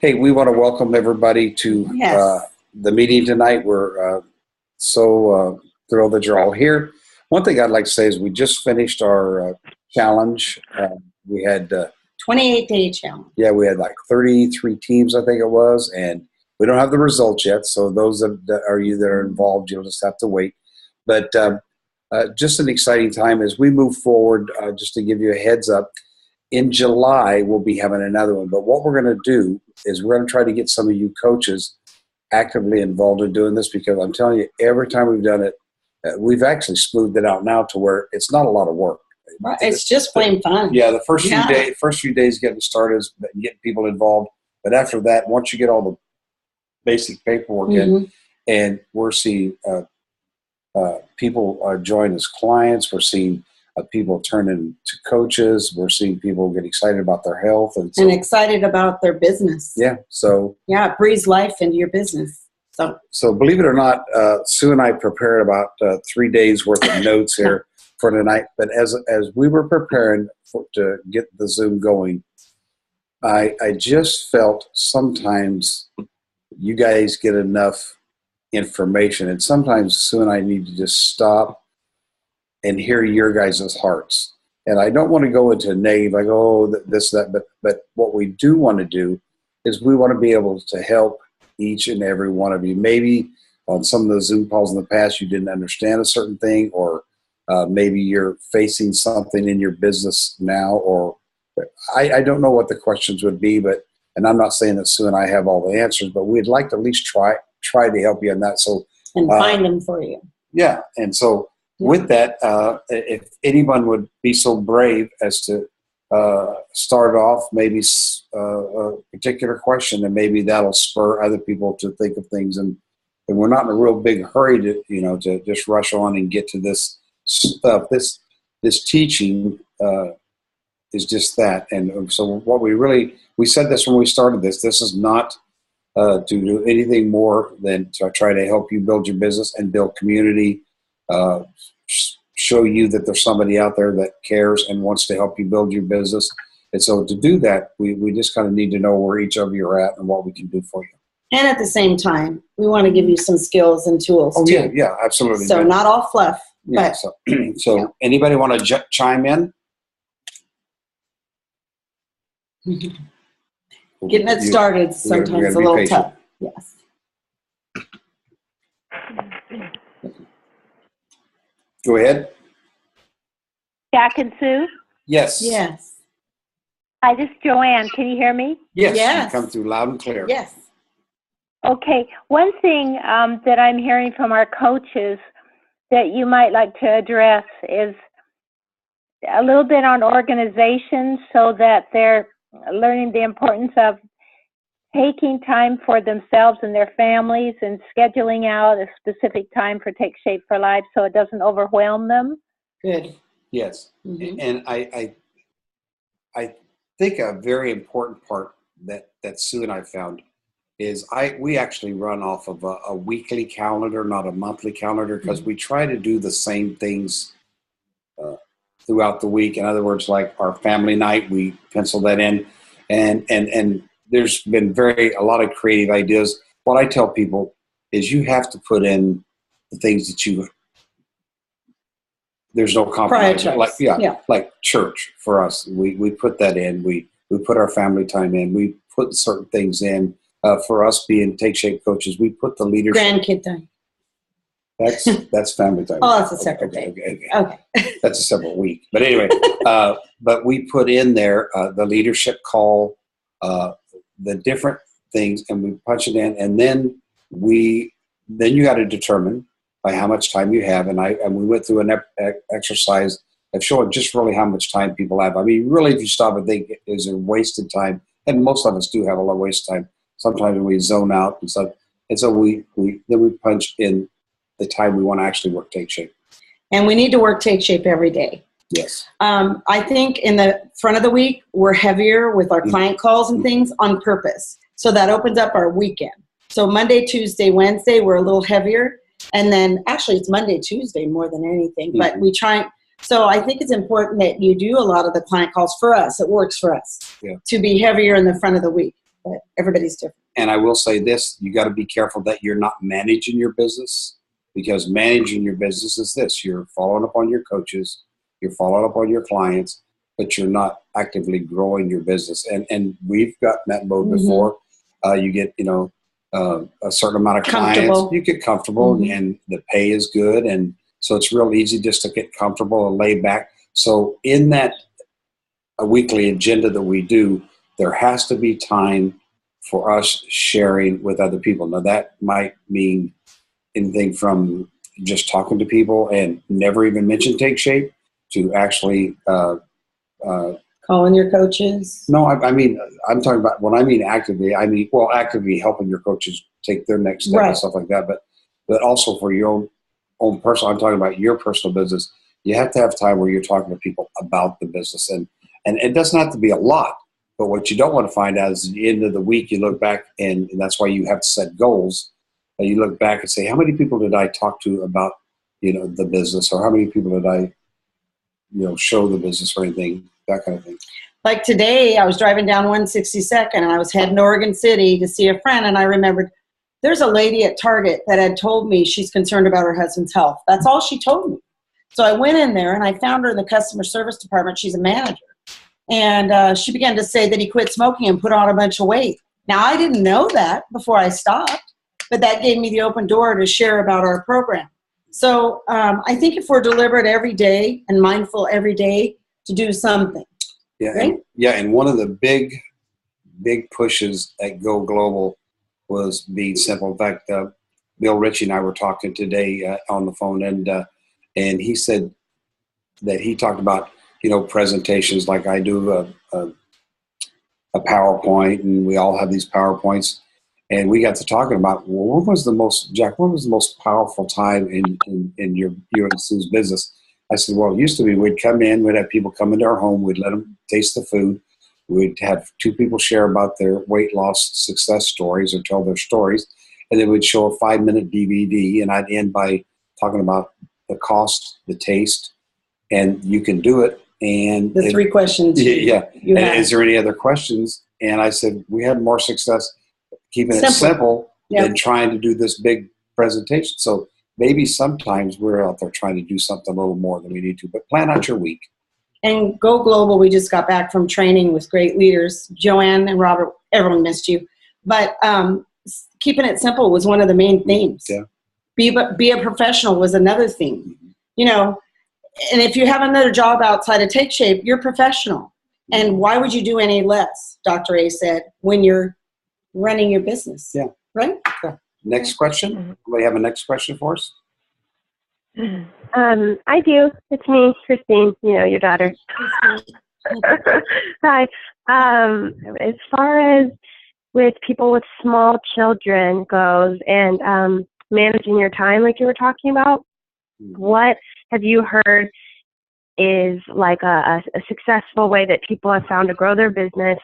Hey, we want to welcome everybody to the meeting tonight. We're so thrilled that you're all here. One thing I'd like to say is we just finished our challenge. We had 28-day challenge. Yeah, we had like 33 teams, I think it was, and we don't have the results yet. So those that are you that are involved, you'll just have to wait. But just an exciting time as we move forward. Just to give you a heads up, in July we'll be having another one. But what we're going to do is we're going to try to get some of you coaches actively involved in doing this, because I'm telling you, every time we've done it, we've actually smoothed it out now to where it's not a lot of work. Right. It's just plain fun. Yeah, the first few days getting started is getting people involved. But after that, once you get all the basic paperwork in, and we're seeing people join as clients, we're seeing people turn into coaches, we're seeing people get excited about their health and excited about their business. Yeah, so it breathes life into your business. So believe it or not, Sue and I prepared about 3 days worth of notes here for tonight. But as we were preparing to get the Zoom going, I just felt sometimes you guys get enough information, and sometimes Sue and I need to just stop and hear your guys' hearts. And I don't want to go into negative, like, oh, this, that, but what we do want to do is we want to be able to help each and every one of you. Maybe on some of the Zoom calls in the past, you didn't understand a certain thing, or maybe you're facing something in your business now, or I don't know what the questions would be, and I'm not saying that Sue and I have all the answers, but we'd like to at least try to help you on that. So and find them for you. Yeah, and so with that, if anyone would be so brave as to start off maybe a particular question, and maybe that'll spur other people to think of things. And we're not in a real big hurry to just rush on and get to this stuff. This teaching is just that. And so what we said this when we started this is not to do anything more than to try to help you build your business and build community, show you that there's somebody out there that cares and wants to help you build your business. And so to do that, we just kind of need to know where each of you are at and what we can do for you. And at the same time, we want to give you some skills and tools too. Yeah, absolutely. So not all fluff. Yeah, so anybody want to chime in? Getting it started sometimes a little tough. Yes. Go ahead. Jack and Sue? Yes. Yes. Hi, this is Joanne. Can you hear me? Yes. You come through loud and clear. Yes. Okay. One thing that I'm hearing from our coaches that you might like to address is a little bit on organization, so that they're learning the importance of taking time for themselves and their families and scheduling out a specific time for Take Shape for Life so it doesn't overwhelm them. Good. Yes. And I think a very important part that Sue and I found is we actually run off of a weekly calendar, not a monthly calendar, because we try to do the same things throughout the week. In other words, like our family night, we pencil that in, and there's been a lot of creative ideas. What I tell people is you have to put in the things that there's no compromise. Like church for us, we put that in. We put our family time in. We put certain things in. For us being Take Shape coaches, we put the leadership. Grandkid time. That's family time. Oh, that's a separate day. Okay. That's a separate week. But anyway, but we put in there the leadership call, the different things, and we punch it in, and then you got to determine by how much time you have. And we went through an exercise of showing just really how much time people have. I mean, really, if you stop and think, is there wasted time? And most of us do have a lot of wasted time. Sometimes we zone out and stuff. And so we punch in the time we want to actually work Take Shape. And we need to work Take Shape every day. Yes. I think in the front of the week, we're heavier with our client calls and things on purpose. So that opens up our weekend. So Monday, Tuesday, Wednesday, we're a little heavier. And then actually it's Monday, Tuesday more than anything. But we try. So I think it's important that you do a lot of the client calls for us. It works for us to be heavier in the front of the week. but everybody's different. And I will say this, you got to be careful that you're not managing your business, because managing your business is this. You're following up on your coaches, you're following up on your clients, but you're not actively growing your business. And we've gotten that mode before. You get, a certain amount of clients, you get comfortable and the pay is good. And so it's real easy just to get comfortable and lay back. So in that a weekly agenda that we do, there has to be time for us sharing with other people. Now that might mean anything from just talking to people and never even mention Take Shape to actually calling your coaches. No, I mean, I'm talking about, when I mean actively, actively helping your coaches take their next step and stuff like that. But also for your own personal, I'm talking about your personal business. You have to have time where you're talking to people about the business, and it doesn't have to be a lot. But what you don't want to find out is at the end of the week, you look back, and that's why you have to set goals. And you look back and say, how many people did I talk to about, the business, or how many people did I, show the business or anything, that kind of thing. Like today, I was driving down 162nd, and I was heading to Oregon City to see a friend, and I remembered there's a lady at Target that had told me she's concerned about her husband's health. That's all she told me. So I went in there, and I found her in the customer service department. She's a manager. And she began to say that he quit smoking and put on a bunch of weight. Now, I didn't know that before I stopped, but that gave me the open door to share about our program. So I think if we're deliberate every day and mindful every day to do something. Yeah, right? And one of the big pushes at Go Global was being simple. In fact, Bill Ritchie and I were talking today on the phone, and he said that he talked about, presentations like I do a PowerPoint, and we all have these PowerPoints. And we got to talking about, well, what was the most powerful time in your and Sue's business? I said, well, it used to be we'd come in, we'd have people come into our home, we'd let them taste the food. We'd have two people share about their weight loss success stories or tell their stories. And then we'd show a 5-minute DVD, and I'd end by talking about the cost, the taste, and you can do it. And the 3 questions. Yeah. And is there any other questions? And I said, we had more success keeping it simple than trying to do this big presentation. So maybe sometimes we're out there trying to do something a little more than we need to, but plan out your week. And Go Global, we just got back from training with great leaders. Joanne and Robert, everyone missed you. But keeping it simple was one of the main themes. Yeah. Be a professional was another theme. And if you have another job outside of Take Shape, you're professional. And why would you do any less, Dr. A said, when you're running your business? Yeah. Right? Yeah. Next question. Anybody have a next question for us? I do. It's me, Christine, your daughter. Hi. As far as with people with small children goes and managing your time like you were talking about, what have you heard is like a successful way that people have found to grow their business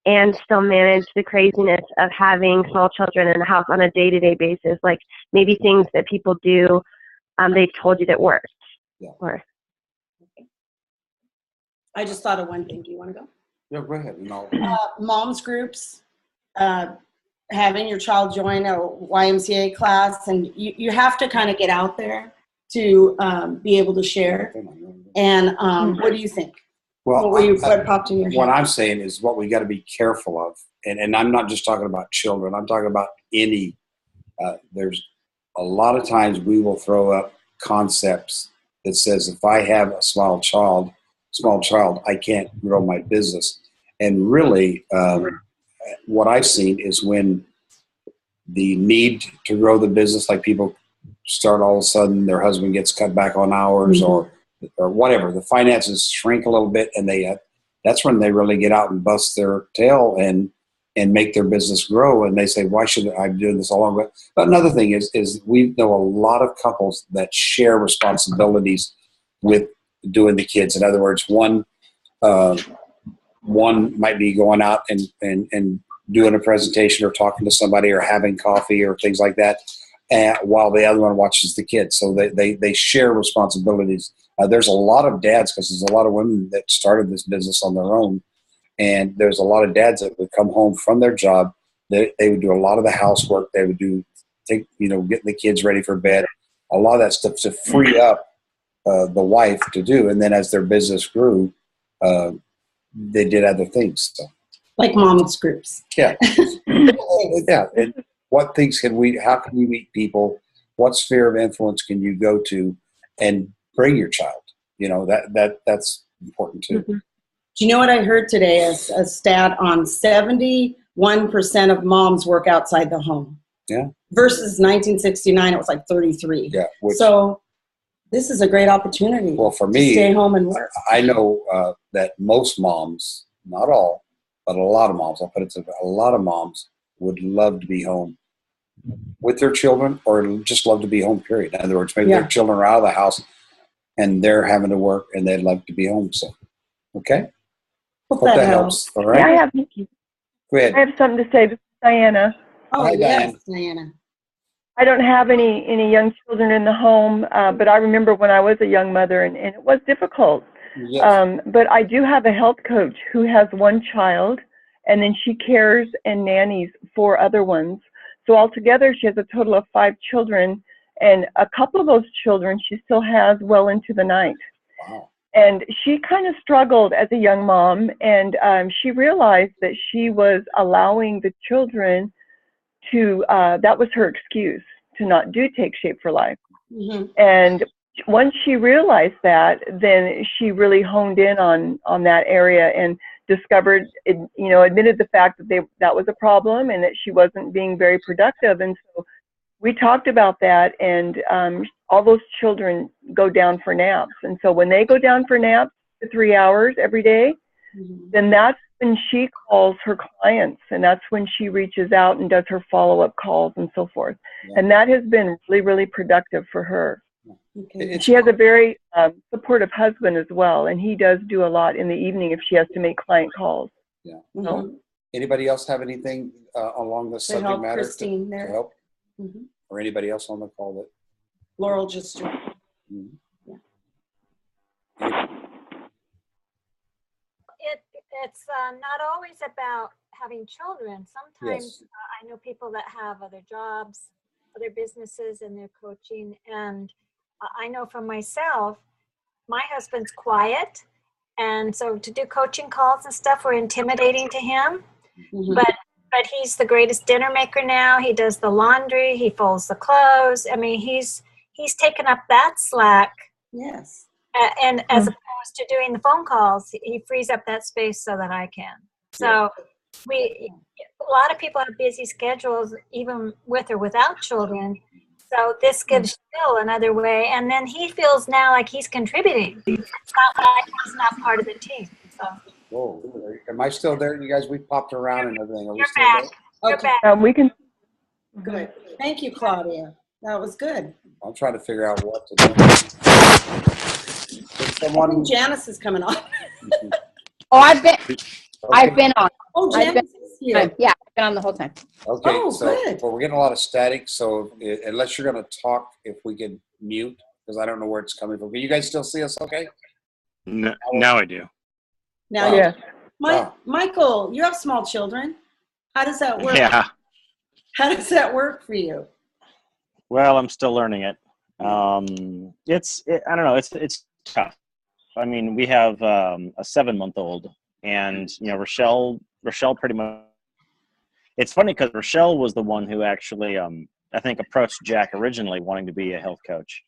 and still manage the craziness of having small children in the house on a day-to-day basis? Like maybe things that people do, they've told you that works. Yeah. Or I just thought of one thing. Do you want to go? Yeah, go ahead. No. Moms groups, having your child join a YMCA class, and you have to kind of get out there to be able to share. And what do you think? Well, what popped in your head? What I'm saying is what we got to be careful of, and I'm not just talking about children. I'm talking about any. There's a lot of times we will throw up concepts that says if I have a small child, I can't grow my business. And really, what I've seen is when the need to grow the business, like people start all of a sudden, their husband gets cut back on hours or whatever, the finances shrink a little bit, and that's when they really get out and bust their tail and make their business grow. And they say, why should I be doing this all along? But another thing is we know a lot of couples that share responsibilities with doing the kids. In other words, one might be going out and doing a presentation or talking to somebody or having coffee or things like that, while the other one watches the kids. So they share responsibilities. There's a lot of dads, because there's a lot of women that started this business on their own, And there's a lot of dads that would come home from their job. They would do a lot of the housework. They would getting the kids ready for bed, a lot of that stuff to free up the wife to do. And then as their business grew, they did other things. So. Like mom's groups. Yeah. Yeah. And what things how can you meet people? What sphere of influence can you go to and bring your child? That's important too. Mm-hmm. Do you know what I heard today? A stat on 71% of moms work outside the home. Yeah. Versus 1969, it was like 33. Yeah. So this is a great opportunity. Well, for me, to stay home and work. I know that most moms, not all, but a lot of moms, I'll put it to a lot of moms would love to be home with their children, or just love to be home, period. In other words, maybe their children are out of the house and they're having to work and they'd love to be home. So, okay. Hope that helps. All right. Yeah, Go ahead. I have something to say. This is Diana. Oh, hi, yes, Diana. I don't have any young children in the home, but I remember when I was a young mother, and it was difficult. Yes. But I do have a health coach who has one child, and then she cares and nannies 4 other ones. So altogether, she has a total of 5 children, and a couple of those children she still has well into the night. Wow. And she kind of struggled as a young mom, and she realized that she was allowing the children to, that was her excuse to not take Shape for Life. Mm-hmm. And once she realized that, then she really honed in on that area and discovered, admitted the fact that that was a problem and that she wasn't being very productive. And so we talked about that, and all those children go down for naps. And so when they go down for naps for 3 hours every day, then that's when she calls her clients, and that's when she reaches out and does her follow-up calls and so forth. Yeah. And that has been really, really productive for her. Okay. She has a very supportive husband as well, and he does do a lot in the evening if she has to make client calls. Yeah. Mm-hmm. Anybody else have anything along this subject help matter Christine there. to help? Mm-hmm. Or anybody else on the call that? Laurel just joined. Mm-hmm. It's not always about having children. Sometimes Yes. I know people that have other jobs, other businesses, and they're coaching. And I know from myself, my husband's quiet. And so to do coaching calls and stuff were intimidating to him. Mm-hmm. But he's the greatest dinner maker now. He does the laundry. He folds the clothes. I mean, he's taken up that slack. Yes. And as opposed to doing the phone calls, he frees up that space so that I can. So a lot of people have busy schedules, even with or without children. So this gives Phil another way. And then he feels now like he's contributing. It's not like he's not part of the team. So. Whoa, am I still there? You guys, we popped around and everything. Are we You're still back. there? You're Okay. back. We can. Good. Thank you, Claudia. That was good. I'm trying to figure out what to do. I think Janice is coming on. Oh, I've been Okay. on. Oh, I've Janice is here. Yeah, I've been on the whole time. Okay, Oh, so good. well, we're getting a lot of static. So unless you're going to talk, if we can mute, because I don't know where it's coming from. Can you guys still see us? Okay. No, now I do. Now, Wow. Yeah. Wow. Michael, you have small children. How does that work? Yeah. How does that work for you? Well, I'm still learning it. I don't know. It's tough. I mean, we have a 7-month-old, and Rochelle pretty much. It's funny because Rochelle was the one who actually, I think, approached Jack originally wanting to be a health coach.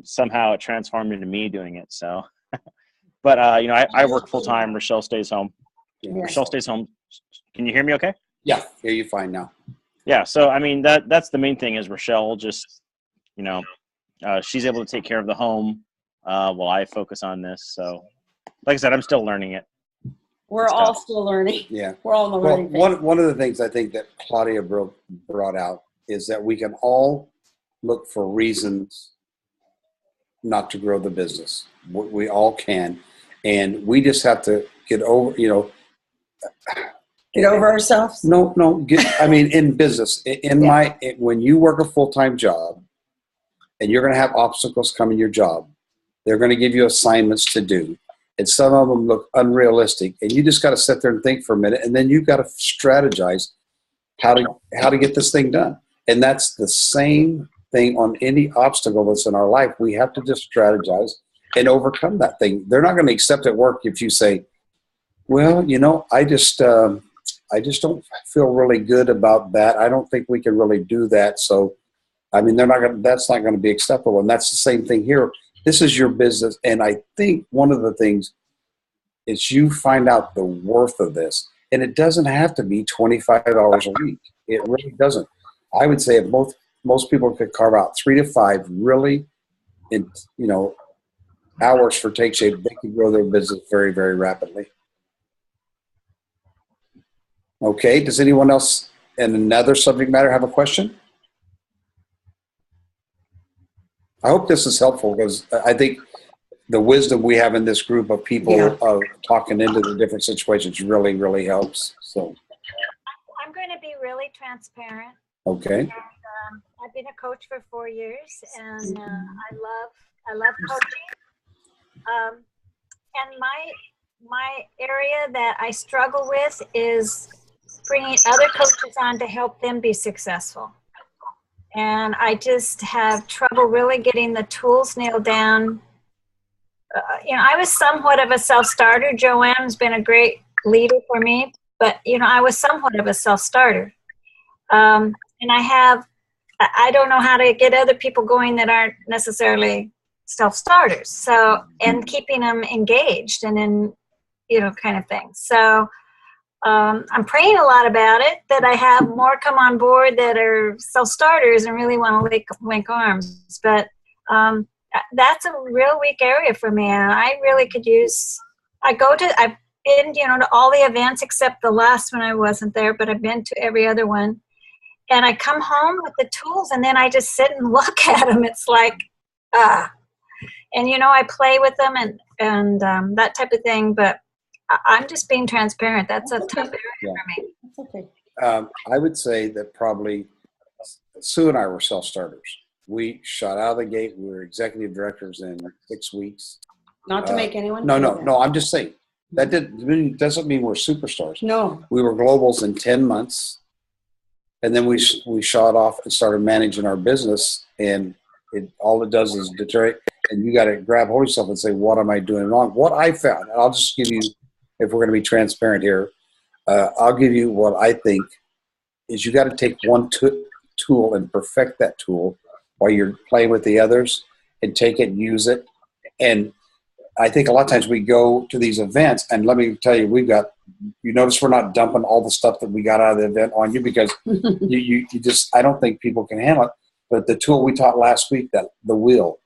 Somehow it transformed into me doing it. So, but I work full time. Rochelle stays home. Yeah. Rochelle stays home. Can you hear me? Okay. Yeah, hear you fine now. Yeah. So I mean that's the main thing is Rochelle just she's able to take care of the home while I focus on this. So, like I said, I'm still learning it. We're all still learning. Yeah. We're all in the learning phase. One of the things I think that Claudia brought out is that we can all look for reasons not to grow the business. We all can. And we just have to get over, Get over ourselves? No. In business, when you work a full-time job and you're going to have obstacles come in your job, they're going to give you assignments to do. and some of them look unrealistic. And you just got to sit there and think for a minute, and then you've got to strategize how to get this thing done. And that's the same thing on any obstacle that's in our life. We have to just strategize and overcome that thing. They're not going to accept at work if you say, well, I just don't feel really good about that. I don't think we can really do that. So, that's not going to be acceptable. And that's the same thing here. This is your business. And I think one of the things is you find out the worth of this. And it doesn't have to be 25 hours a week. It really doesn't. I would say if most people could carve out 3 to 5 really, hours for Take Shape, they can grow their business very, very rapidly. Okay. Does anyone else in another subject matter have a question? I hope this is helpful because I think the wisdom we have in this group of people talking into the different situations really, really helps. So I'm going to be really transparent. Okay. And, I've been a coach for 4 years, and I love coaching. And my area that I struggle with is bringing other coaches on to help them be successful. And I just have trouble really getting the tools nailed down. I was somewhat of a self-starter. Joanne's been a great leader for me, but, I was somewhat of a self-starter. And I don't know how to get other people going that aren't necessarily self-starters. So, and keeping them engaged and in, kind of thing. So, I'm praying a lot about it, that I have more come on board that are self-starters and really want to link arms. But that's a real weak area for me. And I really could use, I've been, to all the events except the last one I wasn't there, but I've been to every other one. And I come home with the tools and then I just sit and look at them. It's like, and I play with them and that type of thing. But I'm just being transparent. That's a tough area for me. That's okay. I would say that probably Sue and I were self-starters. We shot out of the gate. We were executive directors in 6 weeks. Not to make anyone. No. I'm just saying that doesn't mean we're superstars. No. We were globals in 10 months. And then we shot off and started managing our business, and all it does is deteriorate. And you got to grab hold of yourself and say, "What am I doing wrong?" What I found, and I'll just give you, if we're going to be transparent here, I'll give you what I think is you got to take one tool and perfect that tool while you're playing with the others, and take it and use it. And I think a lot of times we go to these events, and let me tell you, you notice we're not dumping all the stuff that we got out of the event on you because you just, I don't think people can handle it. But the tool we taught last week, the wheel,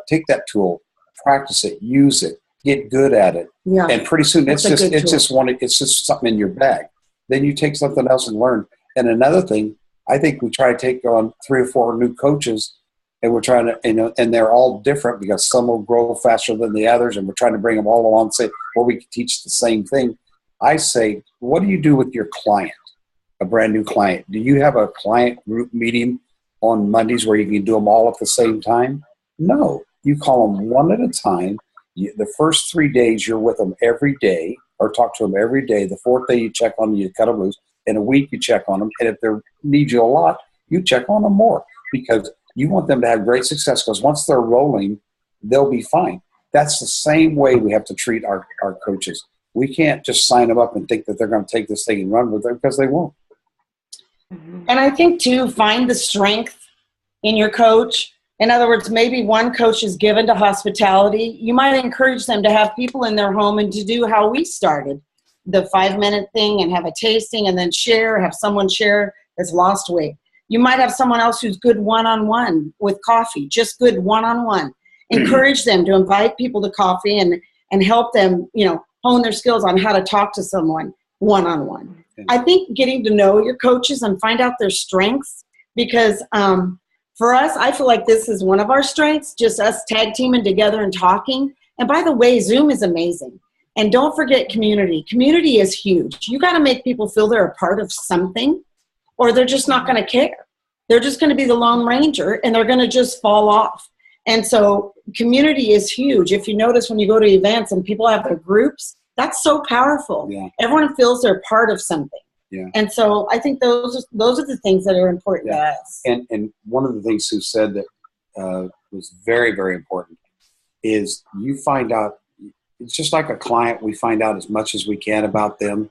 take that tool, practice it, use it, get good at it. Yeah. And pretty soon it's just something in your bag. Then you take something else and learn. And another thing, I think we try to take on 3 or 4 new coaches, and we're trying to, and they're all different because some will grow faster than the others, and we're trying to bring them all along and say, well, we can teach the same thing. I say, what do you do with your client, a brand new client? Do you have a client group meeting on Mondays where you can do them all at the same time? No. You call them one at a time. The first 3 days, you're with them every day or talk to them every day. The 4th day, you check on them, you cut them loose. In a week, you check on them. And if they need you a lot, you check on them more because you want them to have great success, because once they're rolling, they'll be fine. That's the same way we have to treat our coaches. We can't just sign them up and think that they're going to take this thing and run with it, because they won't. And I think, too, find the strength in your coach. In other words, maybe one coach is given to hospitality. You might encourage them to have people in their home and to do how we started, the 5-minute thing, and have a tasting and then have someone share that's lost weight. You might have someone else who's good one-on-one with coffee, just good one-on-one. Encourage them to invite people to coffee and help them, hone their skills on how to talk to someone one-on-one. I think getting to know your coaches and find out their strengths, because for us, I feel like this is one of our strengths, just us tag teaming together and talking. And by the way, Zoom is amazing. And don't forget community. Community is huge. You got to make people feel they're a part of something, or they're just not going to care. They're just going to be the Lone Ranger, and they're going to just fall off. And so community is huge. If you notice when you go to events and people have their groups, that's so powerful. Yeah. Everyone feels they're part of something. Yeah. And so I think those are the things that are important to us. And one of the things Sue said that was very, very important is you find out, it's just like a client, we find out as much as we can about them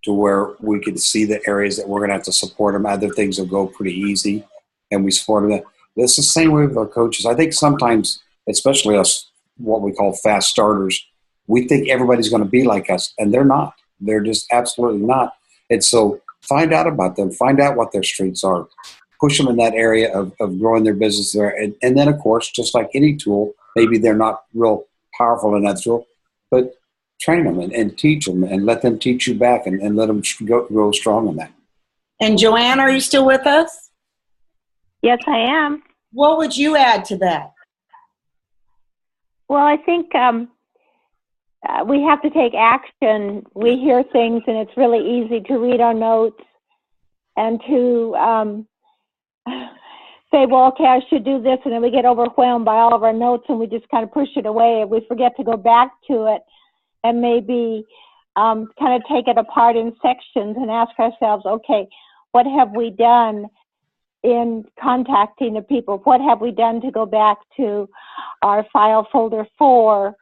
to where we can see the areas that we're going to have to support them. Other things will go pretty easy and we support them. It's the same way with our coaches. I think sometimes, especially us, what we call fast starters, we think everybody's going to be like us, and they're not. They're just absolutely not. And so find out about them. Find out what their strengths are. Push them in that area of growing their business there. And then, of course, just like any tool, maybe they're not real powerful in that tool, but train them and teach them and let them teach you back and let them grow strong in that. And Joanne, are you still with us? Yes, I am. What would you add to that? Well, I think we have to take action. We hear things, and it's really easy to read our notes and to say, well, okay, I should do this, and then we get overwhelmed by all of our notes, and we just kind of push it away, and we forget to go back to it and maybe kind of take it apart in sections and ask ourselves, okay, what have we done in contacting the people? What have we done to go back to our file folder 4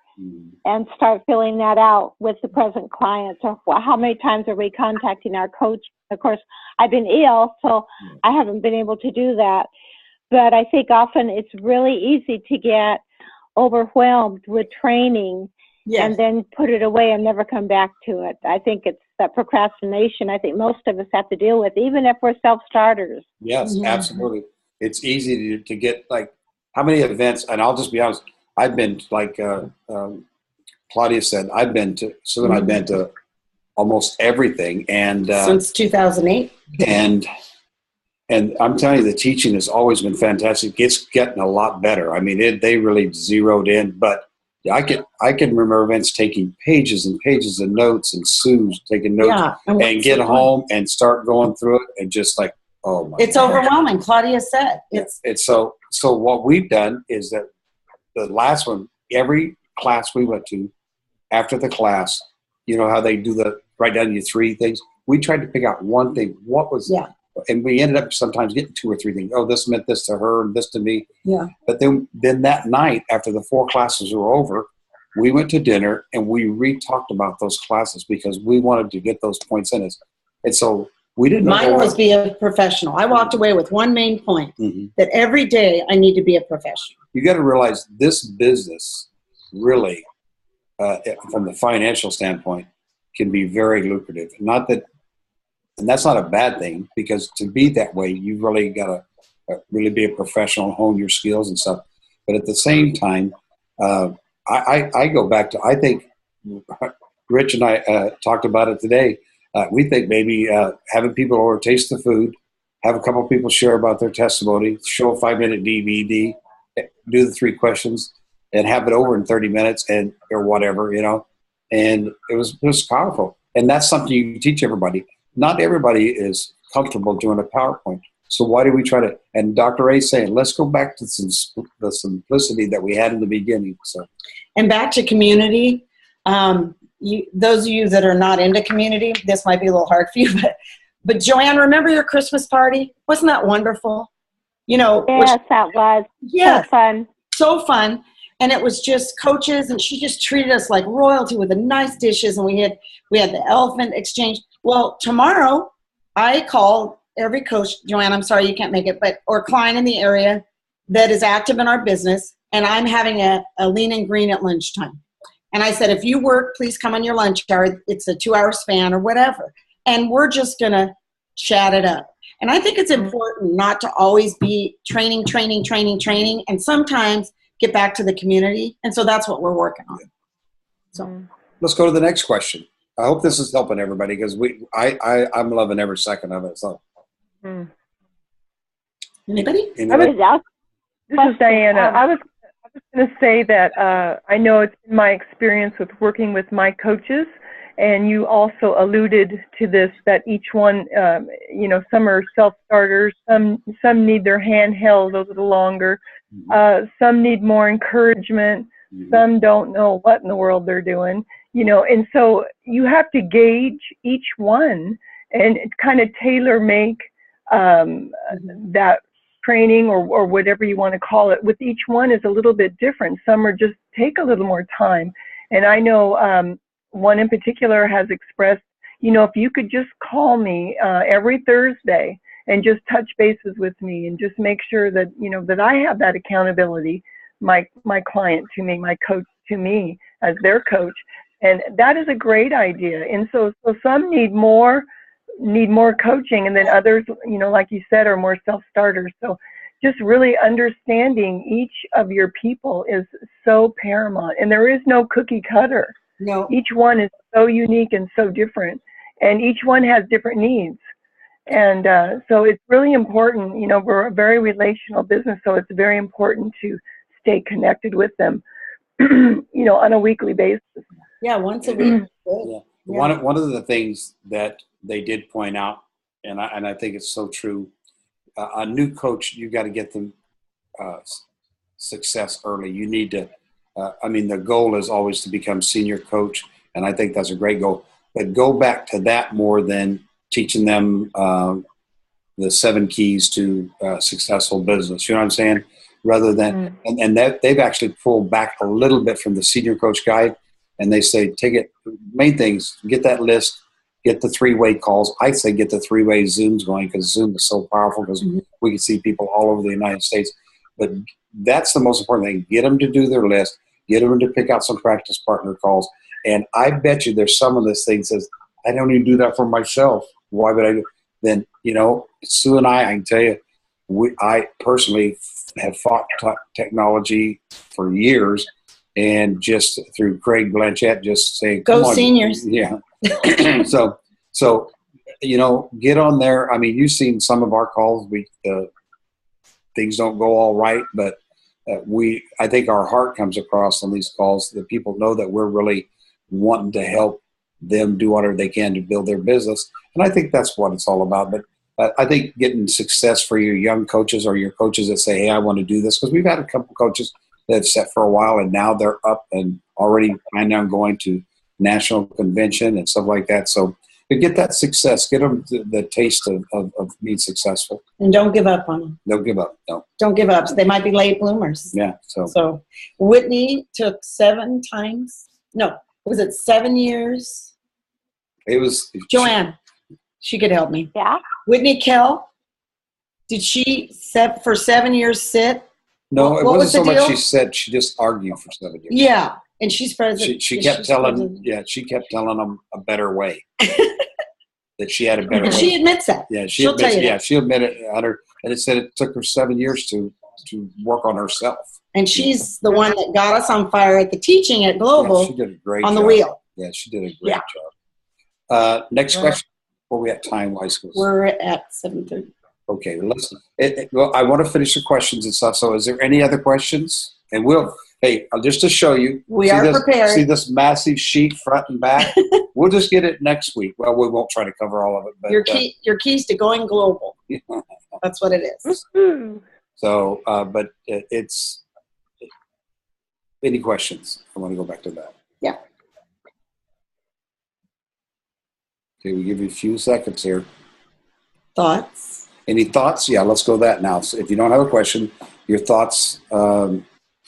and start filling that out with the present clients? Or how many times are we contacting our coach? Of course, I've been ill, so I haven't been able to do that. But I think often it's really easy to get overwhelmed with training and then put it away and never come back to it. I think it's that procrastination I think most of us have to deal with, even if we're self-starters. Yes, absolutely. It's easy to get, like, how many events, and I'll just be honest, I've been, like Claudia said, I've been to almost everything. And since 2008. And I'm telling you, the teaching has always been fantastic. It's getting a lot better. I mean, they really zeroed in, but I can remember events taking pages and pages of notes and Sue's taking notes and get home and start going through it and just like, oh my It's God. overwhelming. Claudia said it's so what we've done is that the last one, every class we went to, after the class, you know how they do the write down your 3 things. We tried to pick out one thing. What was and we ended up sometimes getting 2 or 3 things. Oh, this meant this to her and this to me. Yeah. But then that night, after the 4 classes were over, we went to dinner and we re-talked about those classes because we wanted to get those points in us. And so we didn't. Mine was be a professional. I walked away with one main point, that every day I need to be a professional. You got to realize this business really, from the financial standpoint, can be very lucrative. Not that. And that's not a bad thing, because to be that way, you've really got to really be a professional, hone your skills and stuff. But at the same time, I go back to, I think Rich and I talked about it today. We think maybe having people over taste the food, have a couple people share about their testimony, show a 5-minute DVD, do the 3 questions, and have it over in 30 minutes or whatever, you know. And it was powerful. And that's something you can teach everybody. Not everybody is comfortable doing a PowerPoint. So why do we try to, and Dr. A saying, let's go back to the simplicity that we had in the beginning. So, and back to community, those of you that are not into community, this might be a little hard for you, but Joanne, remember your Christmas party? Wasn't that wonderful? You know. Yes, that was. Yeah. So fun. So fun. And it was just coaches, and she just treated us like royalty with the nice dishes, and we had the elephant exchange. Well, tomorrow I call every coach, Joanne, I'm sorry you can't make it, or client in the area that is active in our business, and I'm having a lean and green at lunchtime. And I said, if you work, please come on your lunch hour. It's a 2-hour span or whatever. And we're just going to chat it up. And I think it's important not to always be training, and sometimes get back to the community. And so that's what we're working on. So let's go to the next question. I hope this is helping everybody, because I'm loving every second of it. So, anybody? This is Diana. I was going to say that I know it's been my experience with working with my coaches, and you also alluded to this, that each one, you know, some are self-starters, some need their hand held a little longer, Some need more encouragement. Some don't know what in the world they're doing, and so you have to gauge each one and kind of tailor make that training or whatever you want to call it. With each one is a little bit different. Some are just take a little more time. And I know one in particular has expressed, if you could just call me every Thursday and just touch bases with me and just make sure that, that I have that accountability, my client to me, my coach to me as their coach. And that is a great idea. And so some need more coaching, and then others, like you said, are more self-starters. So just really understanding each of your people is so paramount. And there is no cookie cutter. No. Each one is so unique and so different, and each one has different needs. And so it's really important, we're a very relational business, so it's very important to stay connected with them, on a weekly basis. Yeah, once a week. Yeah. One of the things that they did point out, and I think it's so true, a new coach, you got to get them success early. You need to, the goal is always to become senior coach, and I think that's a great goal. But go back to that more than teaching them the 7 keys to successful business. You know what I'm saying? Rather than, and that they've actually pulled back a little bit from the senior coach guide, and they say, take it, main things, get that list, get the 3-way calls. I say get the 3-way Zooms going, because Zoom is so powerful, because we can see people all over the United States. But that's the most important thing. Get them to do their list, get them to pick out some practice partner calls. And I bet you there's some of this thing says, I don't even do that for myself. Why would I do? Then, Sue and I can tell you, I personally have fought technology for years, and just through Craig Blanchett, just saying, go seniors. Yeah. So, get on there. I mean, you've seen some of our calls. Things don't go all right, but I think our heart comes across on these calls. That people know that we're really wanting to help them do whatever they can to build their business. And I think that's what it's all about. But I think getting success for your young coaches, or your coaches that say, hey, I want to do this, because we've had a couple coaches that have set for a while, and now they're up and already planning on going to national convention and stuff like that. So to get that success, get them the taste of being successful. And don't give up on them. Don't give up. No. Don't give up. They might be late bloomers. Yeah. So Whitney took 7 times. No, was it 7 years? It was Joanne. She could help me. Yeah. Whitney Kell, did she for 7 years sit? No, it wasn't so deal? much she said. She just argued for 7 years. Yeah, and she's president. She kept telling. Yeah, she kept telling them a better way. That she had a better way. She admits that. Yeah, she admitted and it said it took her 7 years to work on herself. And she's the one that got us on fire at the teaching at Global. Yeah, she did a great on job. the wheel. Yeah, she did a great job. Next question. Where we at time-wise? We're at 7:30. Okay, listen. Well, I want to finish the questions and stuff. So, is there any other questions? And just to show you, we are prepared. See this massive sheet front and back. We'll just get it next week. Well, we won't try to cover all of it. But your keys to going global. That's what it is. So, but it's any questions? I want to go back to that. Yeah. Okay, we give you a few seconds here. Thoughts? Any thoughts? Yeah, let's go that now. So if you don't have a question, your thoughts of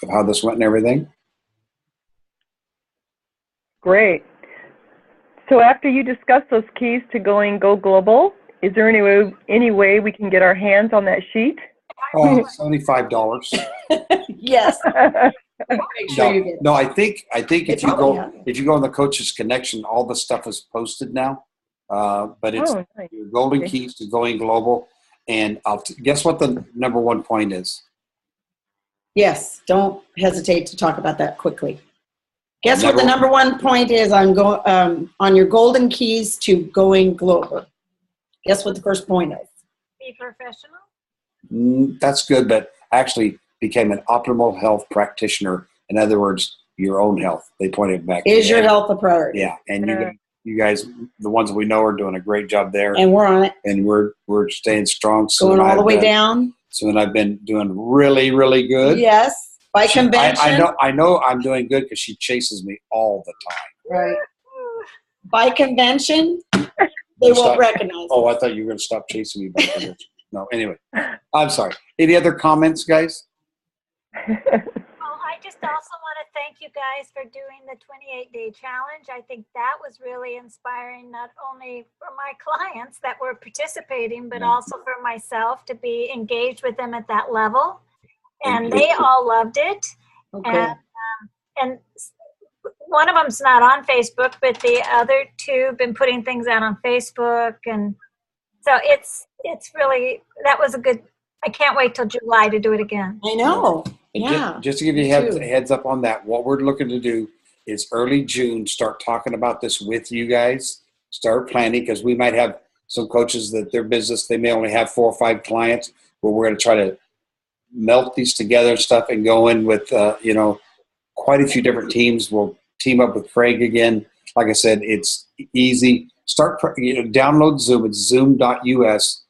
how this went and everything? Great. So after you discuss those keys to go global, is there any way we can get our hands on that sheet? $75. Yes. Make sure you get it. No, I think if you go on the Coaches Connection, all the stuff is posted now. But it's nice. golden keys to going global. And guess what the number one point is? Yes, don't hesitate to talk about that quickly. Guess what the number one point is on your golden keys to going global? Guess what the first point is? Be professional. That's good, but actually became an optimal health practitioner. In other words, your own health. They pointed back. Is your health a priority? Yeah, and you guys, the ones that we know, are doing a great job there. And we're on it. And we're staying strong. Going all the way down. So and I've been doing really, really good. Yes. By convention. I know I'm doing good because she chases me all the time. Right. By convention, they won't recognize Oh, us. I thought you were going to stop chasing me by convention. No, anyway. I'm sorry. Any other comments, guys? Well, I just also want to thank you guys for doing the 28-day challenge. I think that was really inspiring, not only for my clients that were participating, but also for myself to be engaged with them at that level. And they all loved it. Okay. And one of them's not on Facebook, but the other two have been putting things out on Facebook. And so it's really, that was a good, I can't wait till July to do it again. I know. And Yeah. just to give you a heads up on that, what we're looking to do is early June, start talking about this with you guys, start planning, because we might have some coaches that their business, they may only have 4 or 5 clients, but we're going to try to melt these together and stuff and go in with, quite a few different teams. We'll team up with Craig again. Like I said, it's easy. Download Zoom. It's zoom.us.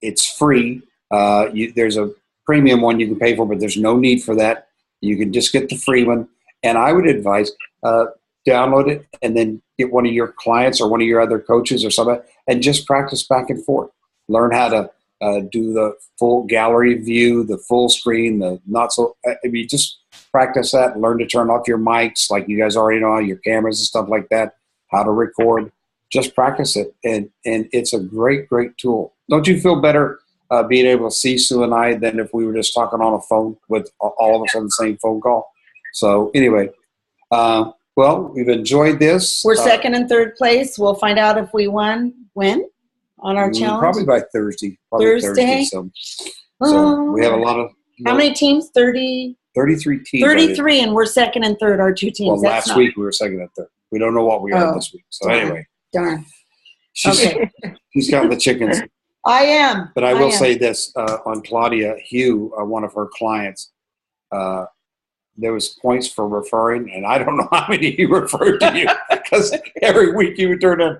It's free. There's a premium one you can pay for, but there's no need for that. You can just get the free one. And I would advise download it and then get one of your clients or one of your other coaches or something and just practice back and forth. Learn how to do the full gallery view, the full screen, the not so. You just practice that. Learn to turn off your mics, like you guys already know, your cameras and stuff like that. How to record. Just practice it, and it's a great tool. Don't you feel better being able to see Sue and I than if we were just talking on a phone with all of us on the same phone call? So anyway, well, we've enjoyed this. We're second and third place. We'll find out if we win on our challenge. Probably by Thursday. Thursday? So we have a lot of. How many teams? 33 teams. 33, and we're second and third, our 2 teams. Well, last week we were second and third. We don't know what we are this week. So anyway. Darn. She's counting the chickens. I am. But I will say this on Claudia Hugh, one of her clients, there was points for referring, and I don't know how many he referred to you because every week you would turn in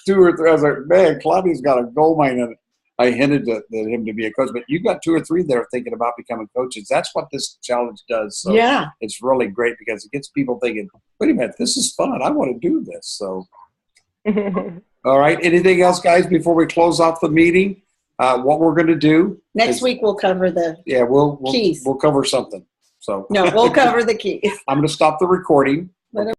2 or 3. I was like, man, Claudia's got a gold mine in it. I hinted to him to be a coach, but you got 2 or 3 that are thinking about becoming coaches. That's what this challenge does. So it's really great because it gets people thinking, wait a minute, this is fun. I want to do this. So, all right. Anything else, guys, before we close off the meeting? What we're going to do next week, we'll cover the keys. We'll cover something. So no, we'll cover the keys. I'm going to stop the recording.